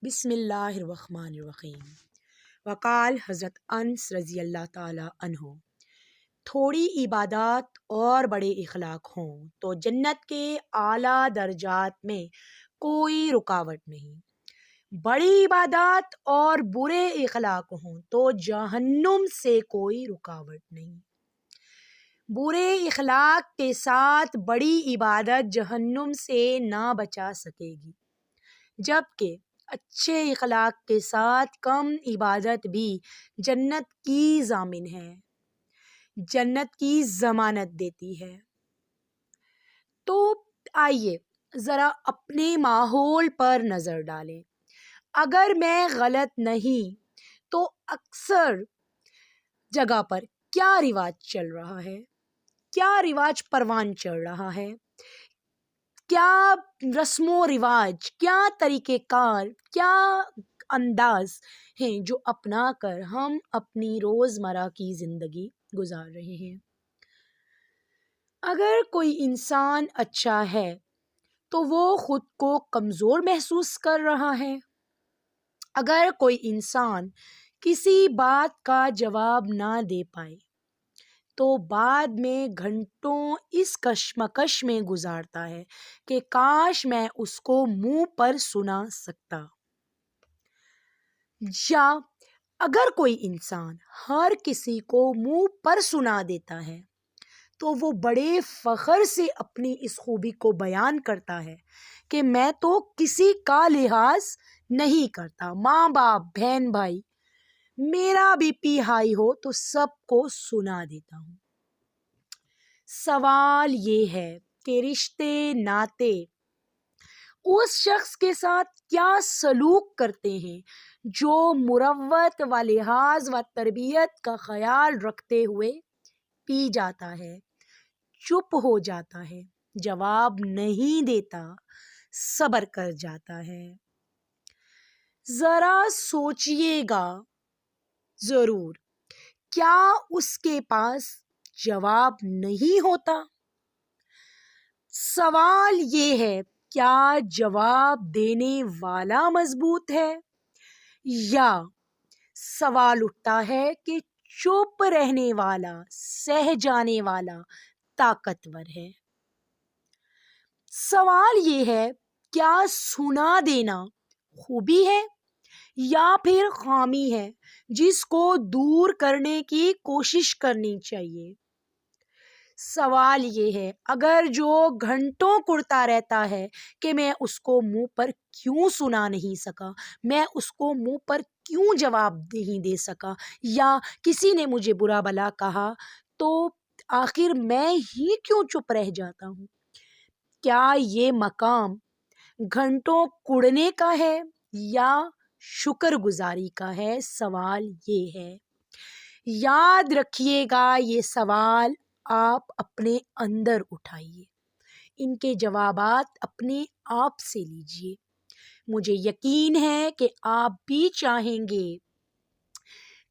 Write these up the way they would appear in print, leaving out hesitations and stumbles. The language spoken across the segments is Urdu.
بسم اللہ الرحمن الرحیم۔ وقال حضرت انس رضی اللہ تعالی عنہ، تھوڑی عبادات اور بڑے اخلاق ہوں تو جنت کے اعلیٰ درجات میں کوئی رکاوٹ نہیں، بڑی عبادات اور برے اخلاق ہوں تو جہنم سے کوئی رکاوٹ نہیں۔ برے اخلاق کے ساتھ بڑی عبادت جہنم سے نہ بچا سکے گی، جبکہ اچھے اخلاق کے ساتھ کم عبادت بھی جنت کی ضامن ہے، جنت کی ضمانت دیتی ہے۔ تو آئیے ذرا اپنے ماحول پر نظر ڈالیں۔ اگر میں غلط نہیں تو اکثر جگہ پر کیا رواج چل رہا ہے، کیا رواج پروان چڑھ رہا ہے، کیا رسم و رواج، کیا طریقہ کار، کیا انداز ہیں جو اپنا کر ہم اپنی روزمرہ کی زندگی گزار رہے ہیں۔ اگر کوئی انسان اچھا ہے تو وہ خود کو کمزور محسوس کر رہا ہے۔ اگر کوئی انسان کسی بات کا جواب نہ دے پائے تو بعد میں گھنٹوں اس کشمکش میں گزارتا ہے کہ کاش میں اس کو منہ پر سنا سکتا۔ یا اگر کوئی انسان ہر کسی کو منہ پر سنا دیتا ہے تو وہ بڑے فخر سے اپنی اس خوبی کو بیان کرتا ہے کہ میں تو کسی کا لحاظ نہیں کرتا، ماں باپ، بہن بھائی، میرا بی پی ہائی ہو تو سب کو سنا دیتا ہوں۔ سوال یہ ہے کہ رشتے ناتے اس شخص کے ساتھ کیا سلوک کرتے ہیں جو مروت و لحاظ و تربیت کا خیال رکھتے ہوئے پی جاتا ہے، چپ ہو جاتا ہے، جواب نہیں دیتا، صبر کر جاتا ہے۔ ذرا سوچئے گا ضرور، کیا اس کے پاس جواب نہیں ہوتا؟ سوال یہ ہے، کیا جواب دینے والا مضبوط ہے، یا سوال اٹھتا ہے کہ چپ رہنے والا، سہ جانے والا طاقتور ہے؟ سوال یہ ہے، کیا سنا دینا خوبی ہے یا پھر خامی ہے جس کو دور کرنے کی کوشش کرنی چاہیے؟ سوال یہ ہے، اگر جو گھنٹوں کرتا رہتا ہے کہ میں اس کو منہ پر کیوں سنا نہیں سکا، میں اس کو منہ پر کیوں جواب نہیں دے سکا، یا کسی نے مجھے برا بھلا کہا تو آخر میں ہی کیوں چپ رہ جاتا ہوں، کیا یہ مقام گھنٹوں کڑنے کا ہے یا شکر گزاری کا ہے؟ سوال یہ ہے۔ یاد رکھیے گا یہ سوال آپ اپنے اندر اٹھائیے، ان کے جوابات اپنے آپ سے لیجئے۔ مجھے یقین ہے کہ آپ بھی چاہیں گے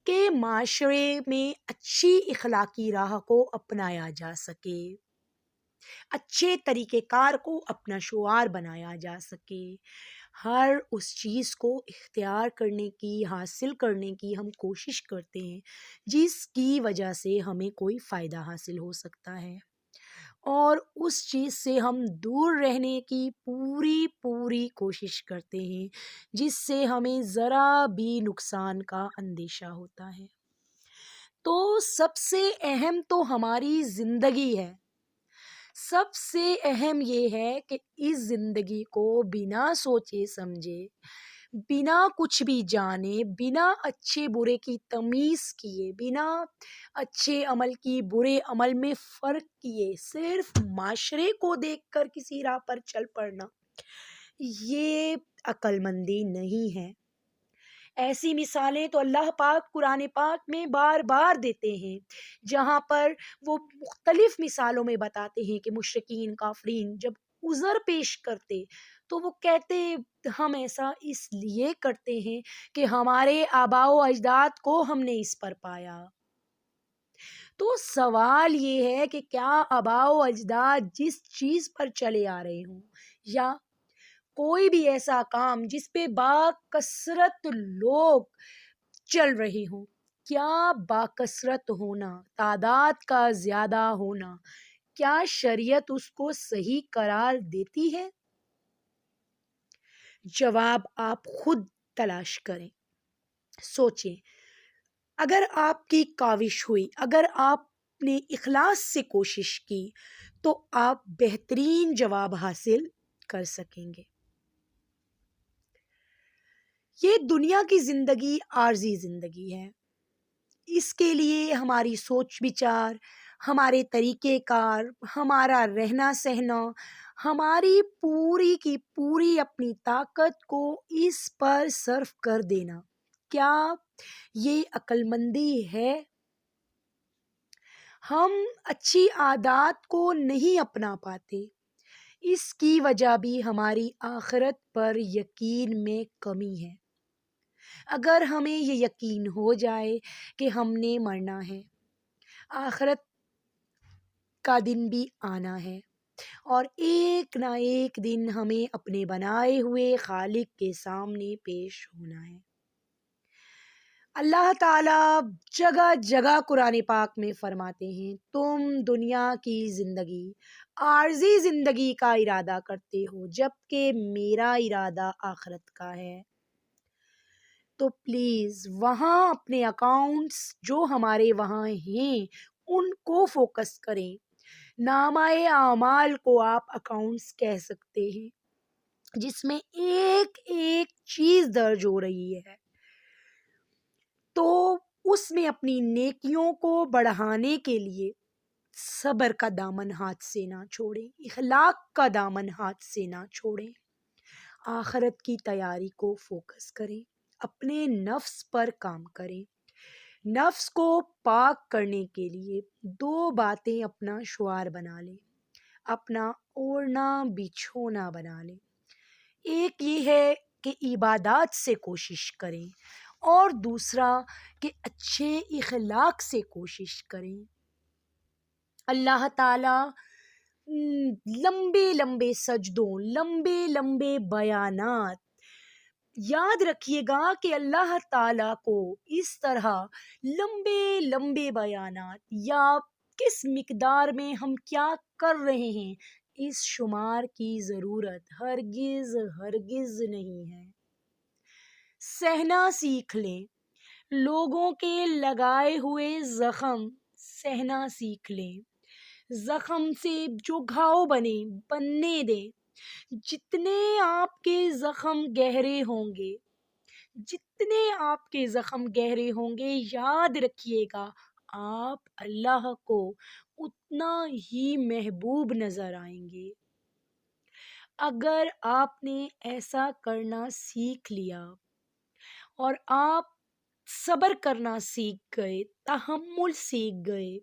کہ معاشرے میں اچھی اخلاقی راہ کو اپنایا جا سکے، اچھے طریقہ کار کو اپنا شعار بنایا جا سکے، ہر اس چیز کو اختیار کرنے کی، حاصل کرنے کی ہم کوشش کرتے ہیں جس کی وجہ سے ہمیں کوئی فائدہ حاصل ہو سکتا ہے، اور اس چیز سے ہم دور رہنے کی پوری کوشش کرتے ہیں جس سے ہمیں ذرا بھی نقصان کا اندیشہ ہوتا ہے۔ تو سب سے اہم تو ہماری زندگی ہے، سب سے اہم یہ ہے کہ اس زندگی کو بنا سوچے سمجھے، بنا کچھ بھی جانے، بنا اچھے برے کی تمیز کیے، بنا اچھے عمل کی برے عمل میں فرق کیے، صرف معاشرے کو دیکھ کر کسی راہ پر چل پڑنا، یہ عقل مندی نہیں ہے۔ ایسی مثالیں تو اللہ پاک قرآن پاک میں بار بار دیتے ہیں، جہاں پر وہ مختلف مثالوں میں بتاتے ہیں کہ مشرکین، کافرین جب عذر پیش کرتے تو وہ کہتے ہم ایسا اس لیے کرتے ہیں کہ ہمارے آباء و اجداد کو ہم نے اس پر پایا۔ تو سوال یہ ہے کہ کیا آباء و اجداد جس چیز پر چلے آ رہے ہوں، یا کوئی بھی ایسا کام جس پہ باکثرت لوگ چل رہے ہوں، کیا باکثرت ہونا، تعداد کا زیادہ ہونا، کیا شریعت اس کو صحیح قرار دیتی ہے؟ جواب آپ خود تلاش کریں، سوچیں۔ اگر آپ کی کاوش ہوئی، اگر آپ نے اخلاص سے کوشش کی تو آپ بہترین جواب حاصل کر سکیں گے۔ یہ دنیا کی زندگی عارضی زندگی ہے، اس کے لیے ہماری سوچ بچار، ہمارے طریقہ کار، ہمارا رہنا سہنا، ہماری پوری کی پوری اپنی طاقت کو اس پر صرف کر دینا، کیا یہ عقل مندی ہے؟ ہم اچھی عادات کو نہیں اپنا پاتے، اس کی وجہ بھی ہماری آخرت پر یقین میں کمی ہے۔ اگر ہمیں یہ یقین ہو جائے کہ ہم نے مرنا ہے، آخرت کا دن بھی آنا ہے، اور ایک نہ ایک دن ہمیں اپنے بنائے ہوئے خالق کے سامنے پیش ہونا ہے۔ اللہ تعالیٰ جگہ جگہ قرآن پاک میں فرماتے ہیں، تم دنیا کی زندگی، عارضی زندگی کا ارادہ کرتے ہو جبکہ میرا ارادہ آخرت کا ہے۔ تو پلیز وہاں اپنے اکاؤنٹس جو ہمارے وہاں ہیں ان کو فوکس کریں۔ نامہ اعمال کو آپ اکاؤنٹس کہہ سکتے ہیں، جس میں ایک ایک چیز درج ہو رہی ہے، تو اس میں اپنی نیکیوں کو بڑھانے کے لیے صبر کا دامن ہاتھ سے نہ چھوڑیں، اخلاق کا دامن ہاتھ سے نہ چھوڑیں، آخرت کی تیاری کو فوکس کریں، اپنے نفس پر کام کریں۔ نفس کو پاک کرنے کے لیے 2 باتیں اپنا شعار بنا لیں، اپنا اوڑھنا بچھونا بنا لیں۔ ایک یہ ہے کہ عبادات سے کوشش کریں، اور دوسرا کہ اچھے اخلاق سے کوشش کریں۔ اللہ تعالیٰ لمبے لمبے سجدوں، لمبے لمبے بیانات، یاد رکھیے گا کہ اللہ تعالیٰ کو اس طرح لمبے لمبے بیانات یا کس مقدار میں ہم کیا کر رہے ہیں اس شمار کی ضرورت ہرگز ہرگز نہیں ہے۔ سہنا سیکھ لیں، لوگوں کے لگائے ہوئے زخم سہنا سیکھ لیں، زخم سے جو گھاؤ بننے دیں۔ جتنے آپ کے زخم گہرے ہوں گے، جتنے آپ کے زخم گہرے ہوں گے، یاد رکھیے گا آپ اللہ کو اتنا ہی محبوب نظر آئیں گے۔ اگر آپ نے ایسا کرنا سیکھ لیا اور آپ صبر کرنا سیکھ گئے، تحمل سیکھ گئے،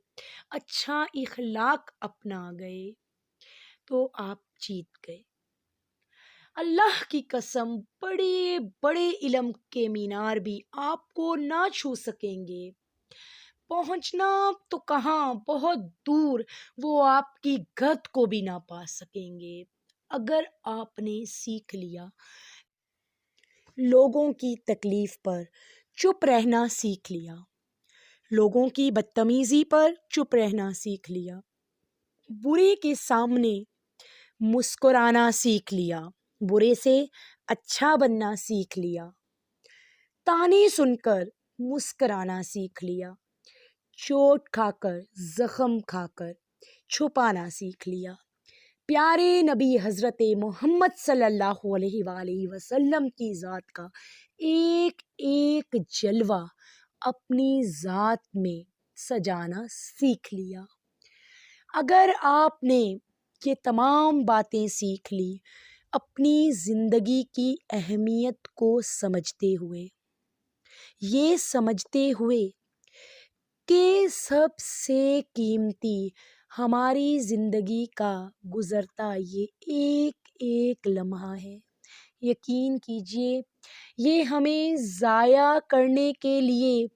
اچھا اخلاق اپنا گئے، تو آپ جیت گئے۔ اللہ کی قسم، بڑے بڑے علم کے مینار بھی آپ کو نہ چھو سکیں گے، پہنچنا تو کہاں، بہت دور، وہ آپ کی گد کو بھی نہ پا سکیں گے۔ اگر آپ نے سیکھ لیا، لوگوں کی تکلیف پر چپ رہنا سیکھ لیا، لوگوں کی بدتمیزی پر چپ رہنا سیکھ لیا، برے کے سامنے مسکرانا سیکھ لیا، برے سے اچھا بننا سیکھ لیا، تانے سن کر مسکرانا سیکھ لیا، چوٹ کھا کر، زخم کھا کر چھپانا سیکھ لیا، پیارے نبی حضرت محمد صلی اللہ علیہ وآلہ وسلم کی ذات کا ایک ایک جلوہ اپنی ذات میں سجانا سیکھ لیا۔ اگر آپ نے یہ تمام باتیں سیکھ لی، اپنی زندگی کی اہمیت کو سمجھتے ہوئے، یہ سمجھتے ہوئے کہ سب سے قیمتی ہماری زندگی کا گزرتا یہ ایک ایک لمحہ ہے، یقین کیجئے یہ ہمیں ضائع کرنے کے لیے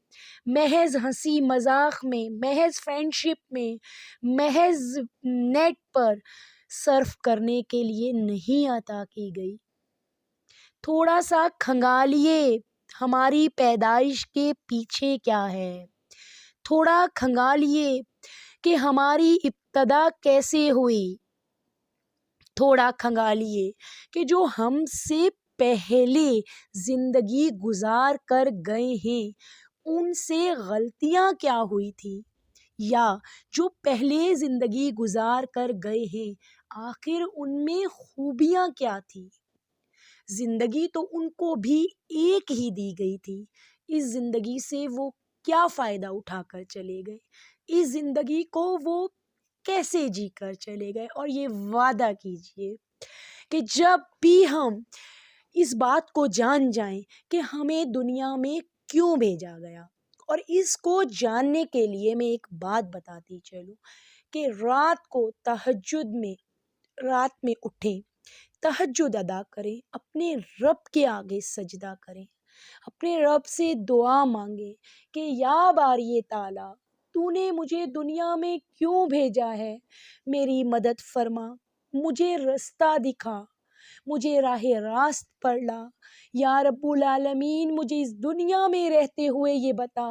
محض ہنسی مذاق میں، محض فرینڈشپ میں، محض نیٹ پر صرف کرنے کے لیے نہیں عطا کی گئی۔ تھوڑا سا کھنگالیے ہماری پیدائش کے پیچھے کیا ہے. تھوڑا کھنگالیے کہ ہماری ابتدا کیسے ہوئی. تھوڑا کھنگالیے کہ جو ہم سے پہلے زندگی گزار کر گئے ہیں ان سے غلطیاں کیا ہوئی تھی، یا جو پہلے زندگی گزار کر گئے ہیں آخر ان میں خوبیاں کیا تھی. زندگی تو ان کو بھی ایک ہی دی گئی تھی. اس زندگی سے وہ کیا فائدہ اٹھا کر چلے گئے، اس زندگی کو وہ کیسے جی کر چلے گئے. اور یہ وعدہ کیجئے کہ جب بھی ہم اس بات کو جان جائیں کہ ہمیں دنیا میں کیوں بھیجا گیا، اور اس کو جاننے کے لیے میں ایک بات بتاتی چلوں کہ رات میں اٹھیں، تہجد ادا کریں، اپنے رب کے آگے سجدہ کریں، اپنے رب سے دعا مانگیں کہ یا باری تعالیٰ تو نے مجھے دنیا میں کیوں بھیجا ہے، میری مدد فرما، مجھے رستہ دکھا، مجھے راہ راست پر لا. یا رب العالمین مجھے اس دنیا میں رہتے ہوئے یہ بتا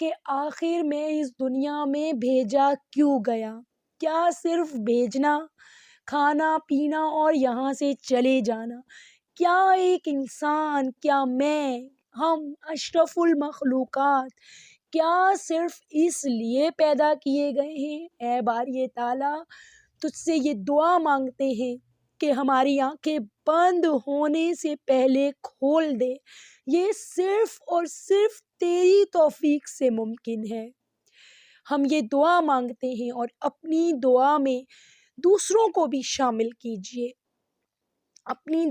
کہ آخر میں اس دنیا میں بھیجا کیوں گیا. کیا صرف بھیجنا، کھانا پینا اور یہاں سے چلے جانا؟ کیا ایک انسان، کیا میں، ہم اشرف المخلوقات کیا صرف اس لیے پیدا کیے گئے ہیں؟ اے باری تعالیٰ تجھ سے یہ دعا مانگتے ہیں کہ ہماری آنکھیں بند ہونے سے پہلے کھول دے. یہ صرف اور صرف تیری توفیق سے ممکن ہے. ہم یہ دعا مانگتے ہیں اور اپنی دعا میں دوسروں کو بھی شامل کیجیے. اپنی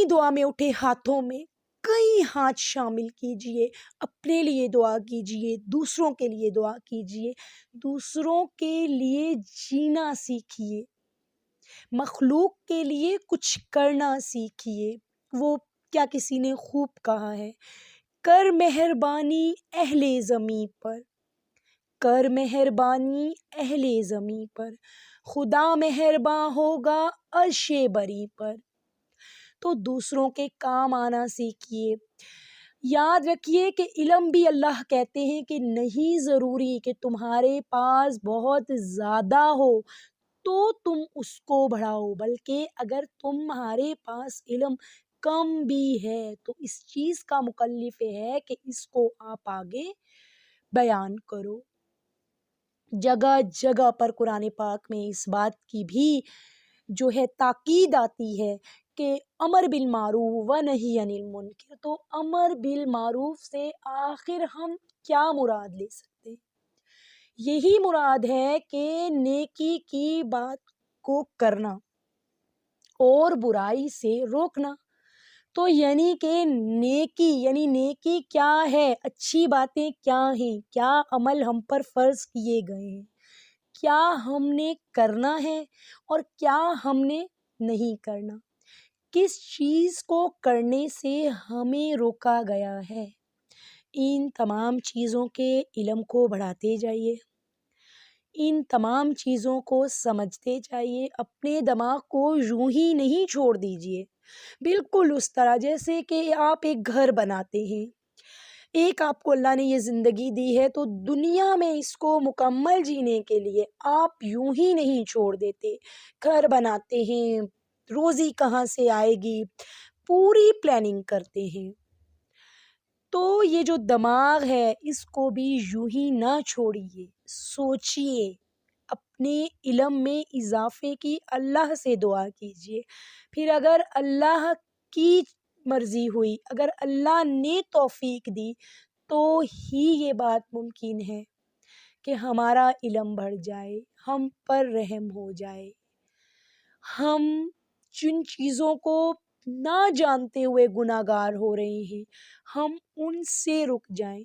دعا میں اٹھے ہاتھوں میں کئی ہاتھ شامل کیجیے. اپنے لیے دعا کیجیے، دوسروں کے لیے دعا کیجیے، دوسروں کے لیے جینا سیکھیے، مخلوق کے لیے کچھ کرنا سیکھیے. وہ کیا کسی نے خوب کہا ہے، کر مہربانی اہل زمیں پر، کر مہربانی اہل زمیں پر، خدا مہرباں ہوگا عرش بری پر. تو دوسروں کے کام آنا سیکھیے. یاد رکھیے کہ علم بھی اللہ کہتے ہیں کہ نہیں ضروری کہ تمہارے پاس بہت زیادہ ہو تو تم اس کو بڑھاؤ، بلکہ اگر تمہارے پاس علم کم بھی ہے تو اس چیز کا مکلف ہے کہ اس کو آپ آگے بیان کرو. جگہ جگہ پر قرآن پاک میں اس بات کی بھی جو ہے تاکید آتی ہے کہ امر بالمعروف و نہی عن المنکر. تو امر بالمعروف سے آخر ہم کیا مراد لے سکتے ہیں؟ یہی مراد ہے کہ نیکی کی بات کو کرنا اور برائی سے روکنا. تو یعنی کہ نیکی کیا ہے، اچھی باتیں کیا ہیں، کیا عمل ہم پر فرض کیے گئے ہیں، کیا ہم نے کرنا ہے اور کیا ہم نے نہیں کرنا، کس چیز کو کرنے سے ہمیں روکا گیا ہے. ان تمام چیزوں کے علم کو بڑھاتے جائیے، ان تمام چیزوں کو سمجھتے جائیے. اپنے دماغ کو یوں ہی نہیں چھوڑ دیجیے، بالکل اس طرح جیسے کہ آپ ایک گھر بناتے ہیں. ایک آپ کو اللہ نے یہ زندگی دی ہے تو دنیا میں اس کو مکمل جینے کے لیے آپ یوں ہی نہیں چھوڑ دیتے. گھر بناتے ہیں، روزی کہاں سے آئے گی، پوری پلاننگ کرتے ہیں. تو یہ جو دماغ ہے اس کو بھی یوں ہی نہ چھوڑیے، سوچیے، اپنے علم میں اضافے کی اللہ سے دعا کیجیے. پھر اگر اللہ کی مرضی ہوئی، اگر اللہ نے توفیق دی تو ہی یہ بات ممکن ہے کہ ہمارا علم بڑھ جائے، ہم پر رحم ہو جائے، ہم جن چیزوں کو نہ جانتے ہوئے گناہگار ہو رہے ہیں ہم ان سے رک جائیں.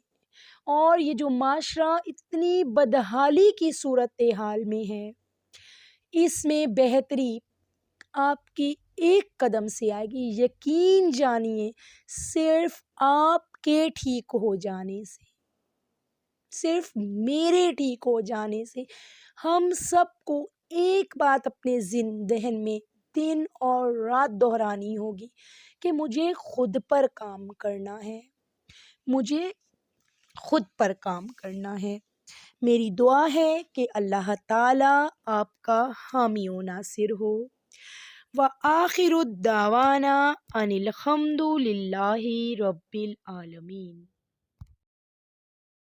اور یہ جو معاشرہ اتنی بدحالی کی صورتحال میں ہے، اس میں بہتری آپ کی ایک قدم سے آئے گی. یقین جانیے صرف آپ کے ٹھیک ہو جانے سے، صرف میرے ٹھیک ہو جانے سے ہم سب کو ایک بات اپنے ذہن میں دن اور رات دہرانی ہوگی کہ مجھے خود پر کام کرنا ہے، مجھے خود پر کام کرنا ہے۔ میری دعا ہے کہ اللہ تعالیٰ آپ کا حامی و ناصر ہو۔ وآخر الدعوانا ان الحمد للہ رب العالمین۔